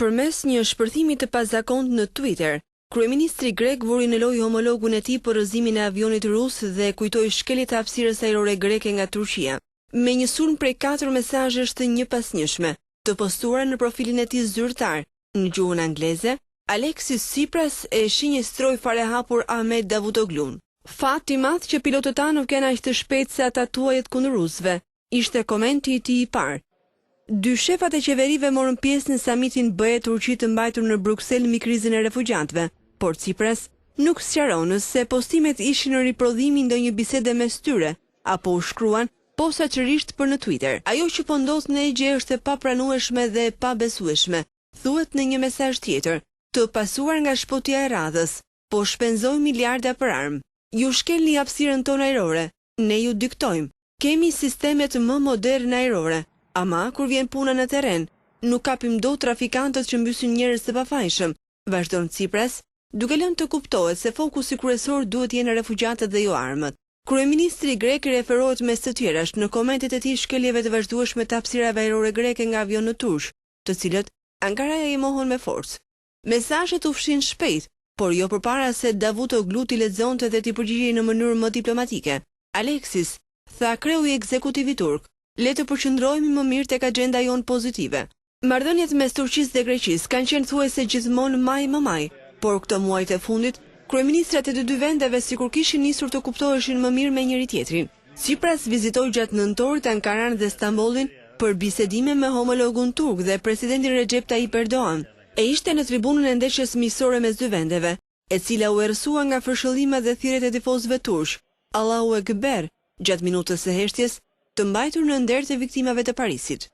Përmes një shpërthimi të pazakontë në Twitter, kryeministri grek vuri në lojë homologun e tij për rrëzimin e avionit rus dhe kujtoi shkeljet e hapësirës ajrore greke nga Turqia, me një sulm prej 4 mesazhesh të njëpasnjëshme, të postuara në profilin e tij zyrtar. Në gjuhën angleze, Alexis Tsipras e shinjestroi fare hapur Ahmet Davutoglun. Fat i madh që pilotët tanë nuk janë aq të shpejtë sa ata tuajet kundër rusëve, ishte komenti i tij i parë. Dy shefat e qeverive morën pjesë në samitin BE Turqi të mbajtur në Bruksel mbi krizën e refugjatëve, por Tsipras nuk sqaron nëse postimet ishin në riprodhim i ndonjë bisede mes tyre, apo u shkruan posaçërisht për në Twitter. Ajo që po ndodh në Egje është e papranueshme dhe e pabesueshme, thuhet në një mesazh tjetër, të pasuar nga shpotja e radhës, po shpenzoj miliarda për armë. Ju shkelni hapësirën tonë ajrore, ne ju diktojmë. Kemi sistemet më moderne ajrore, ama kur vjen puna në terren, nuk kapim dot trafikantët që mbysin njerëz të pafajshëm, vazhdon Tsipras, duke lënë të kuptohet se fokusi kryesor duhet jenë refugjatët dhe jo armët. Kryeministri grek referohet mes të tjerash në komentet e tij shkeljeve të vazhdueshme të hapësirave ajrore greke nga avion në Turq, të cilët Ankaraja i mohon me forcë. Mesazhet u fshin shpejt, por jo përpara se Davutoglu t'i lexonte dhe t'i përgjigjej në mënyrë më diplomatike. Alexis, tha kreu i ekzekutivit turk, le të përqendrohemi më mirë tek agjenda jonë pozitive. Marrëdhëniet mes Turqisë dhe Greqisë kanë qenë thuajse gjithmonë maj, por këto muajt e fundit, kryeministrat e të dy vendeve sikur kishin nisur të kuptoheshin më mirë me njëri tjetrin. Tsipras vizitoi gjatë nëntorit Ankaran dhe Stambollin për bisedime me homologun turk dhe presidentin Recep Tayyip Erdogan, e ishte në tribunën e ndeshjes miqësore mes dy vendeve, e cila u errësua nga fërshëllimet dhe thirrjet e tifozëve turq. Allahu Ekber, gjatë minutës së heshtjes, të mbajtur në nder të viktimave të Parisit.